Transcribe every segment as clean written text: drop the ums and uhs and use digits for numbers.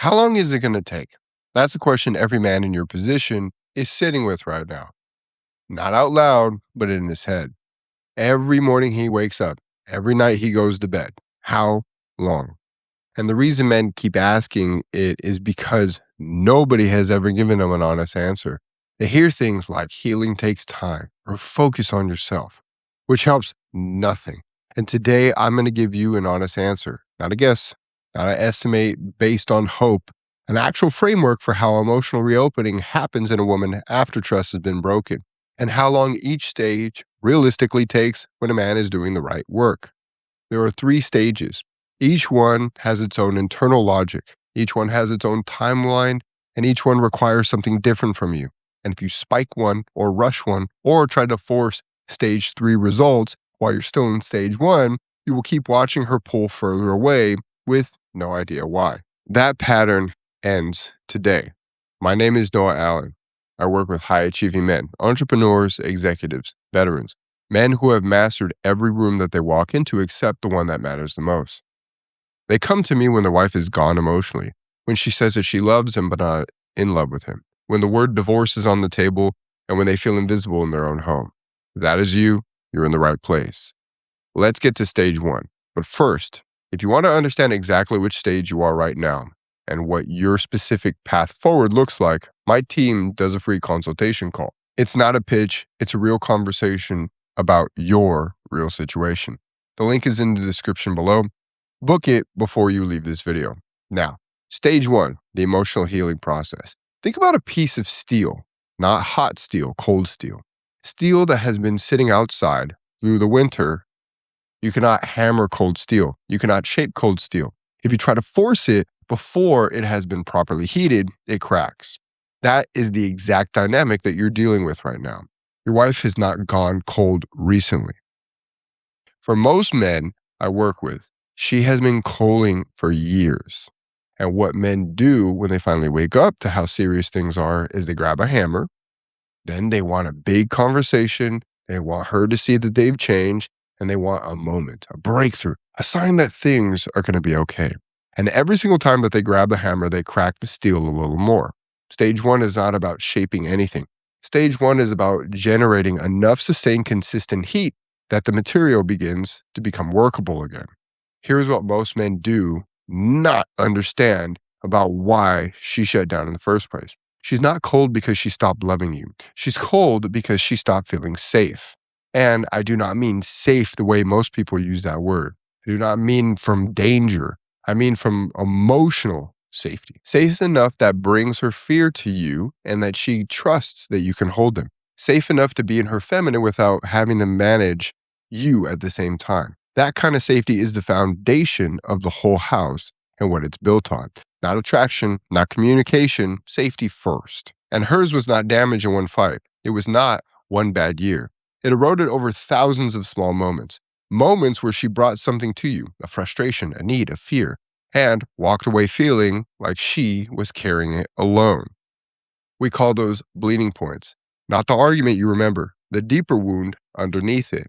How long is it going to take? That's a question every man in your position is sitting with right now. Not out loud, but in his head. Every morning he wakes up, every night he goes to bed. How long? And the reason men keep asking it is because nobody has ever given them an honest answer. They hear things like healing takes time or focus on yourself, which helps nothing. And today I'm going to give you an honest answer, not a guess, not an estimate based on hope, an actual framework for how emotional reopening happens in a woman after trust has been broken, and how long each stage realistically takes when a man is doing the right work. There are 3 stages. Each one has its own internal logic. Each one has its own timeline, and each one requires something different from you. And if you spike one or rush one or try to force stage 3 results while you're still in stage 1, you will keep watching her pull further away with no idea why. That pattern ends today. My name is Noah Allen. I work with high-achieving men, entrepreneurs, executives, veterans, men who have mastered every room that they walk into except the one that matters the most. They come to me when their wife is gone emotionally, when she says that she loves him but not in love with him, when the word divorce is on the table, and when they feel invisible in their own home. If that is you, you're in the right place. Let's get to stage 1. But first, if you want to understand exactly which stage you are right now and what your specific path forward looks like, my team does a free consultation call. It's not a pitch, it's a real conversation about your real situation. The link is in the description below. Book it before you leave this video. Now, stage 1, the emotional healing process. Think about a piece of steel, not hot steel, cold steel. Steel that has been sitting outside through the winter. You cannot hammer cold steel. You cannot shape cold steel. If you try to force it before it has been properly heated, it cracks. That is the exact dynamic that you're dealing with right now. Your wife has not gone cold recently. For most men I work with, she has been coaling for years. And what men do when they finally wake up to how serious things are is they grab a hammer. Then they want a big conversation. They want her to see that they've changed. And they want a moment, a breakthrough, a sign that things are going to be okay. And every single time that they grab the hammer, they crack the steel a little more. Stage 1 is not about shaping anything. Stage 1 is about generating enough sustained, consistent heat that the material begins to become workable again. Here's what most men do not understand about why she shut down in the first place. She's not cold because she stopped loving you. She's cold because she stopped feeling safe. And I do not mean safe the way most people use that word. I do not mean from danger. I mean from emotional safety. Safe enough that brings her fear to you and that she trusts that you can hold them. Safe enough to be in her feminine without having to manage you at the same time. That kind of safety is the foundation of the whole house and what it's built on. Not attraction, not communication, safety first. And hers was not damaged in one fight. It was not one bad year. It eroded over thousands of small moments. Moments where she brought something to you, a frustration, a need, a fear, and walked away feeling like she was carrying it alone. We call those bleeding points. Not the argument you remember, the deeper wound underneath it.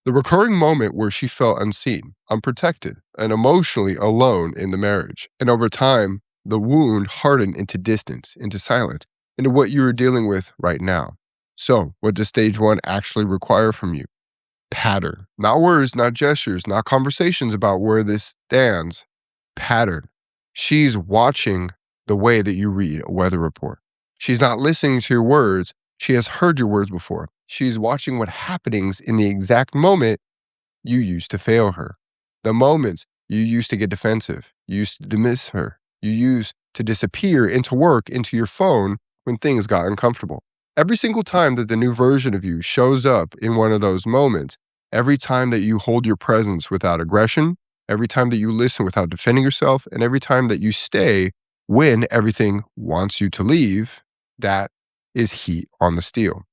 The recurring moment where she felt unseen, unprotected, and emotionally alone in the marriage. And over time, the wound hardened into distance, into silence, into what you are dealing with right now. So, what does stage 1 actually require from you? Pattern. Not words, not gestures, not conversations about where this stands. Pattern. She's watching the way that you read a weather report. She's not listening to your words. She has heard your words before. She's watching what happenings in the exact moment you used to fail her. The moments you used to get defensive. You used to dismiss her. You used to disappear into work, into your phone when things got uncomfortable. Every single time that the new version of you shows up in one of those moments, every time that you hold your presence without aggression, every time that you listen without defending yourself, and every time that you stay when everything wants you to leave, that is heat on the steel.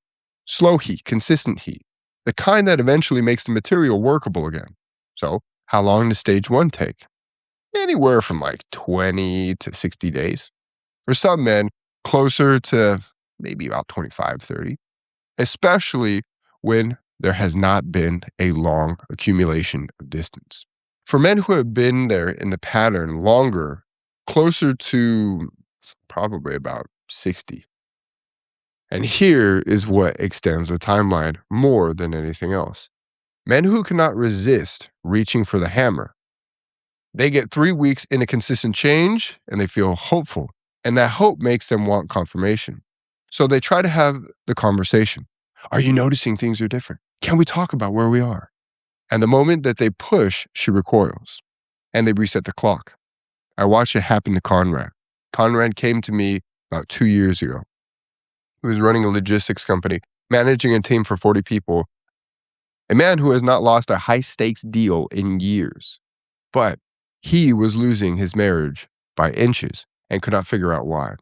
Slow heat, consistent heat, the kind that eventually makes the material workable again. So, how long does stage 1 take? Anywhere from like 20 to 60 days. For some men, closer to maybe about 25, 30, especially when there has not been a long accumulation of distance. For men who have been there in the pattern longer, closer to probably about 60. And here is what extends the timeline more than anything else. Men who cannot resist reaching for the hammer, they get 3 weeks in a consistent change and they feel hopeful. And that hope makes them want confirmation. So they try to have the conversation. Are you noticing things are different? Can we talk about where we are? And the moment that they push, she recoils and they reset the clock. I watched it happen to Conrad. Conrad came to me about 2 years ago. He was running a logistics company, managing a team for 40 people, a man who has not lost a high stakes deal in years. But he was losing his marriage by inches and could not figure out why.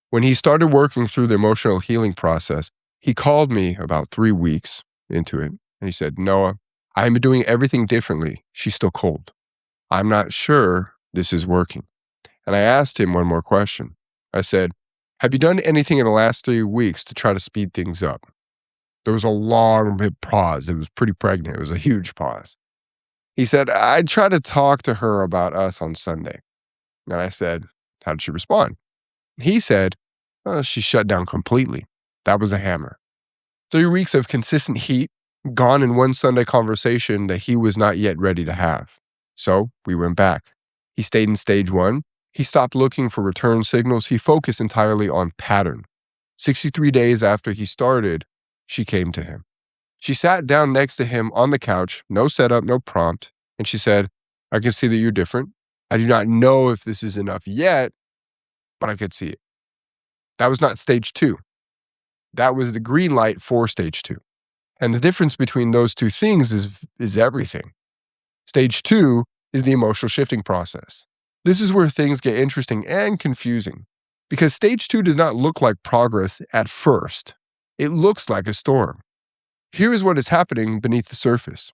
When he started working through the emotional healing process, he called me about 3 weeks into it and he said, Noah, I'm doing everything differently. She's still cold. I'm not sure this is working. And I asked him one more question. I said, have you done anything in the last 3 weeks to try to speed things up? There was a long pause. It was pretty pregnant. It was a huge pause. He said, I tried to talk to her about us on Sunday. And I said, how did she respond? He said, she shut down completely. That was a hammer. 3 weeks of consistent heat gone in one Sunday conversation that he was not yet ready to have. So we went back. He stayed in stage 1. He stopped looking for return signals. He focused entirely on pattern. 63 days after he started, she came to him. She sat down next to him on the couch, no setup, no prompt, and she said, I can see that you're different. I do not know if this is enough yet, but I could see it. That was not stage 2. That was the green light for stage 2. And the difference between those two things is everything. Stage 2 is the emotional shifting process. This is where things get interesting and confusing because stage 2 does not look like progress at first. It looks like a storm. Here is what is happening beneath the surface.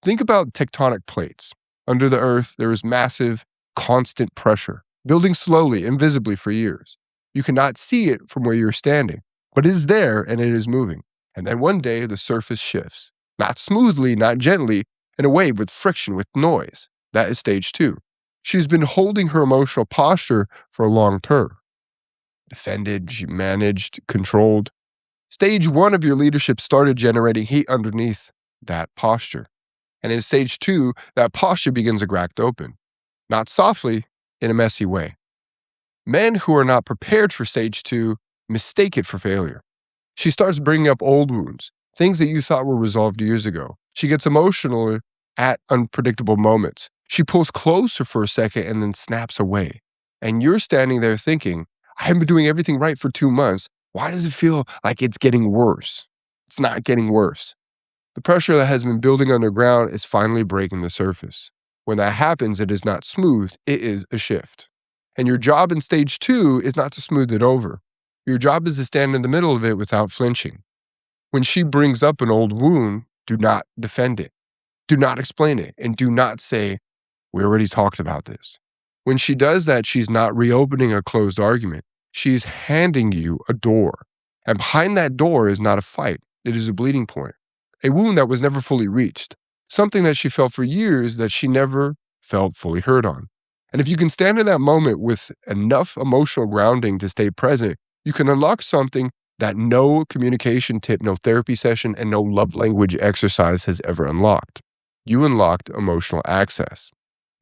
Think about tectonic plates. Under the earth, there is massive, constant pressure, building slowly, invisibly for years. You cannot see it from where you're standing, but it is there and it is moving. And then one day, the surface shifts. Not smoothly, not gently, in a wave with friction, with noise. That is stage 2. She's been holding her emotional posture for a long term. Defended, she managed, controlled. Stage 1 of your leadership started generating heat underneath that posture. And in stage 2, that posture begins to crack open. Not softly, in a messy way. Men who are not prepared for stage 2 mistake it for failure. She starts bringing up old wounds, things that you thought were resolved years ago. She gets emotional at unpredictable moments. She pulls closer for a second and then snaps away. And you're standing there thinking, I have been doing everything right for 2 months. Why does it feel like it's getting worse? It's not getting worse. The pressure that has been building underground is finally breaking the surface. When that happens, it is not smooth, it is a shift. And your job in stage 2 is not to smooth it over. Your job is to stand in the middle of it without flinching. When she brings up an old wound, do not defend it. Do not explain it. And do not say, we already talked about this. When she does that, she's not reopening a closed argument. She's handing you a door. And behind that door is not a fight. It is a bleeding point. A wound that was never fully reached. Something that she felt for years that she never felt fully heard on. And if you can stand in that moment with enough emotional grounding to stay present, you can unlock something that no communication tip, no therapy session, and no love language exercise has ever unlocked. You unlocked emotional access.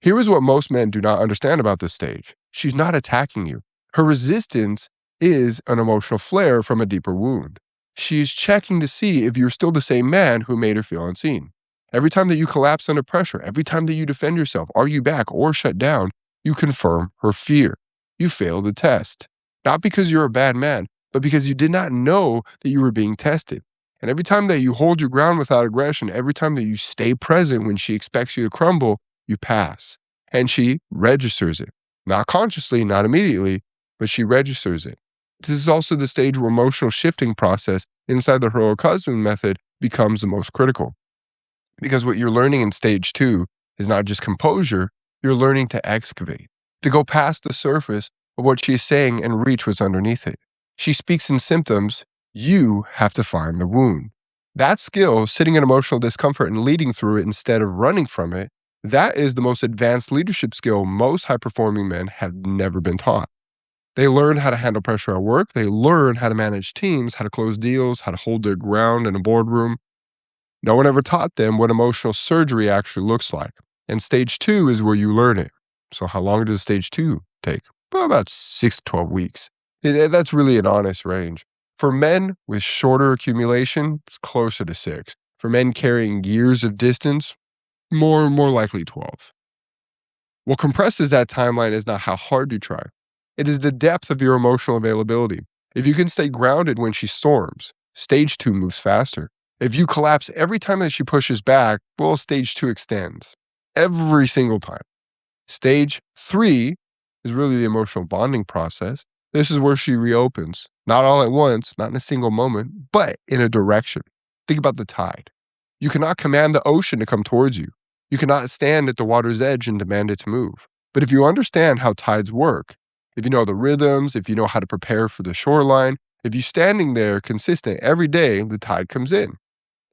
Here is what most men do not understand about this stage. She's not attacking you. Her resistance is an emotional flare from a deeper wound. She's checking to see if you're still the same man who made her feel unseen. Every time that you collapse under pressure, every time that you defend yourself, argue back, or shut down, you confirm her fear. You fail the test. Not because you're a bad man, but because you did not know that you were being tested. And every time that you hold your ground without aggression, every time that you stay present when she expects you to crumble, you pass. And she registers it. Not consciously, not immediately, but she registers it. This is also the stage where emotional shifting process inside the heroic husband method becomes the most critical. Because what you're learning in stage 2 is not just composure, you're learning to excavate, to go past the surface of what she's saying and reach what's underneath it. She speaks in symptoms, you have to find the wound. That skill, sitting in emotional discomfort and leading through it instead of running from it, That is the most advanced leadership skill most high performing men have never been taught. They learn how to handle pressure at work. They learn how to manage teams, how to close deals, how to hold their ground in a boardroom. No one ever taught them what emotional surgery actually looks like. And stage two is where you learn it. So, how long does stage two take? Well, about 6 to 12 weeks. That's really an honest range. For men with shorter accumulation, it's closer to 6. For men carrying years of distance, more likely 12. What compresses that timeline is not how hard you try. It is the depth of your emotional availability. If you can stay grounded when she storms, stage two moves faster. If you collapse every time that she pushes back, well, stage two extends. Every single time. Stage three is really the emotional bonding process. This is where she reopens. Not all at once, not in a single moment, but in a direction. Think about the tide. You cannot command the ocean to come towards you. You cannot stand at the water's edge and demand it to move. But if you understand how tides work, if you know the rhythms, if you know how to prepare for the shoreline, if you're standing there consistent every day, the tide comes in.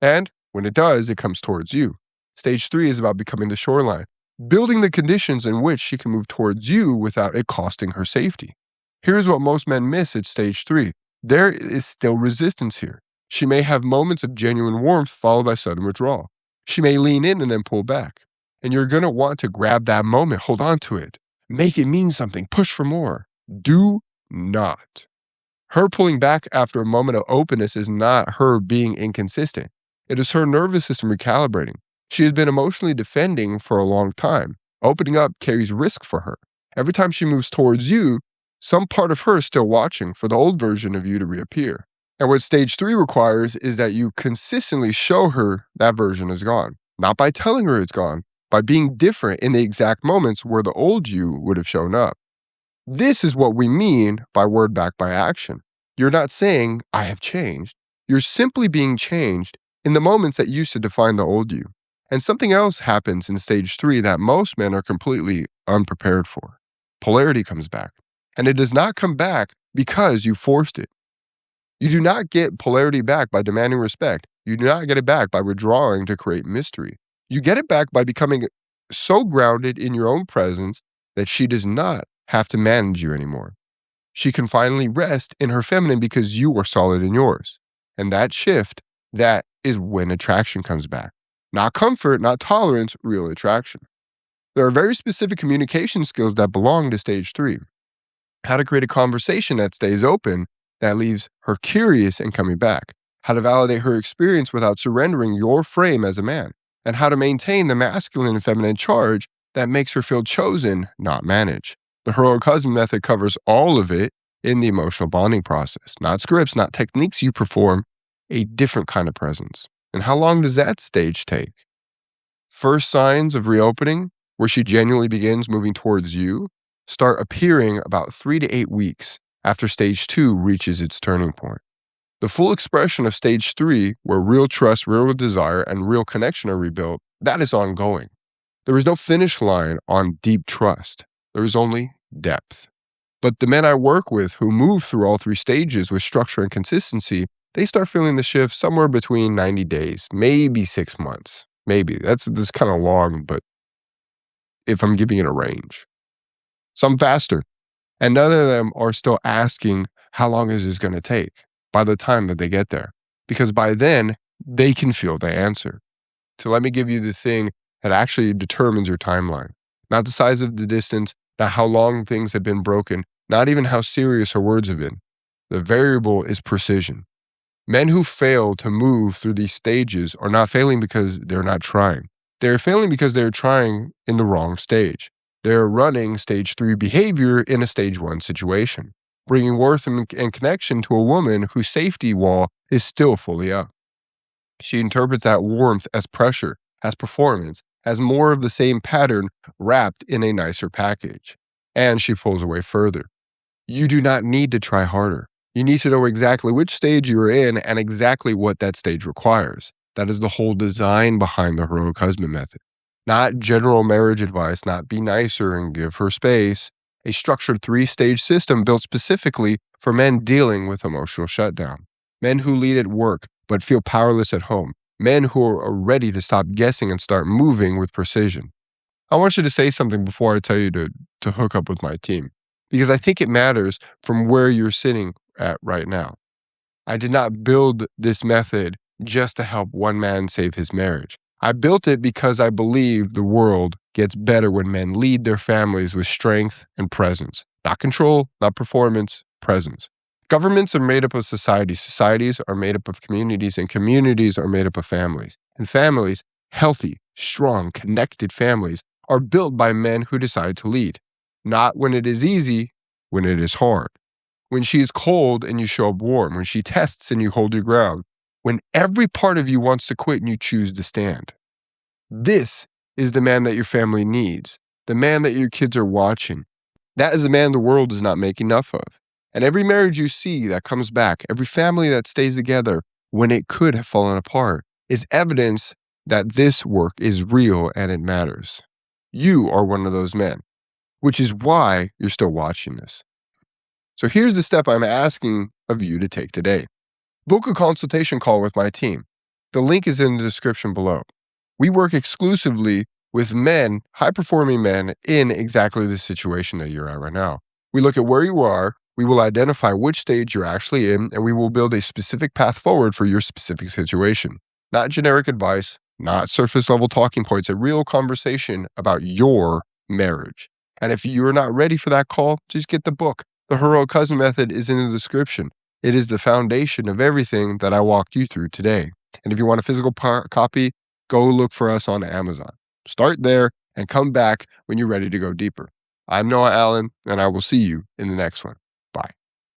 And when it does, it comes towards you. Stage three is about becoming the shoreline, building the conditions in which she can move towards you without it costing her safety. Here's what most men miss at stage three. There is still resistance here. She may have moments of genuine warmth followed by sudden withdrawal. She may lean in and then pull back. And you're going to want to grab that moment, hold on to it, make it mean something, push for more. Do not. Her pulling back after a moment of openness is not her being inconsistent. It is her nervous system recalibrating. She has been emotionally defending for a long time. Opening up carries risk for her. Every time she moves towards you, some part of her is still watching for the old version of you to reappear. And what stage three requires is that you consistently show her that version is gone. Not by telling her it's gone, by being different in the exact moments where the old you would have shown up. This is what we mean by word backed by action. You're not saying, I have changed. You're simply being changed in the moments that used to define the old you. And something else happens in stage three that most men are completely unprepared for. Polarity comes back. And it does not come back because you forced it. You do not get polarity back by demanding respect. You do not get it back by withdrawing to create mystery. You get it back by becoming so grounded in your own presence that she does not have to manage you anymore. She can finally rest in her feminine because you are solid in yours. And that shift, that is when attraction comes back. Not comfort, not tolerance, real attraction. There are very specific communication skills that belong to stage three. How to create a conversation that stays open, that leaves her curious and coming back. How to validate her experience without surrendering your frame as a man. And how to maintain the masculine and feminine charge that makes her feel chosen, not managed. The heroic husband method covers all of it in the emotional bonding process. Not scripts, not techniques you perform, a different kind of presence. And how long does that stage take? First signs of reopening, where she genuinely begins moving towards you, start appearing about 3 to 8 weeks after stage two reaches its turning point. The full expression of stage three, where real trust, real desire, and real connection are rebuilt, that is ongoing. There is no finish line on deep trust. There is only depth. But the men I work with who move through all three stages with structure and consistency, they start feeling the shift somewhere between 90 days, maybe 6 months. Maybe. That's kind of long, but if I'm giving it a range. Some faster. And none of them are still asking, how long is this going to take by the time that they get there? Because by then, they can feel the answer. So let me give you the thing that actually determines your timeline. Not the size of the distance, not how long things have been broken, not even how serious her words have been. The variable is precision. Men who fail to move through these stages are not failing because they're not trying. They're failing because they're trying in the wrong stage. They're running stage three behavior in a stage one situation, bringing worth and connection to a woman whose safety wall is still fully up. She interprets that warmth as pressure, as performance, as more of the same pattern wrapped in a nicer package. And she pulls away further. You do not need to try harder. You need to know exactly which stage you are in and exactly what that stage requires. That is the whole design behind the heroic husband method. Not general marriage advice, not be nicer and give her space. A structured 3-stage system built specifically for men dealing with emotional shutdown. Men who lead at work but feel powerless at home. Men who are ready to stop guessing and start moving with precision. I want you to say something before I tell you to hook up with my team because I think it matters from where you're sitting at right now. I did not build this method just to help one man save his marriage. I built it because I believe the world gets better when men lead their families with strength and presence. Not control, not performance, presence. Governments are made up of societies. Societies are made up of communities, and communities are made up of families. And families, healthy, strong, connected families, are built by men who decide to lead. Not when it is easy, when it is hard. When she is cold and you show up warm. When she tests and you hold your ground. When every part of you wants to quit and you choose to stand. This is the man that your family needs, the man that your kids are watching. That is the man the world does not make enough of. And every marriage you see that comes back, every family that stays together when it could have fallen apart, is evidence that this work is real and it matters. You are one of those men, which is why you're still watching this. So here's the step I'm asking of you to take today. Book a consultation call with my team. The link is in the description below. We work exclusively with men, high-performing men, in exactly the situation that you're at right now. We look at where you are, we will identify which stage you're actually in, and we will build a specific path forward for your specific situation. Not generic advice, not surface-level talking points, a real conversation about your marriage. And if you're not ready for that call, just get the book. The Heroic Cousin Method is in the description. It is the foundation of everything that I walked you through today. And if you want a physical copy, go look for us on Amazon. Start there and come back when you're ready to go deeper. I'm Noah Allen, and I will see you in the next one.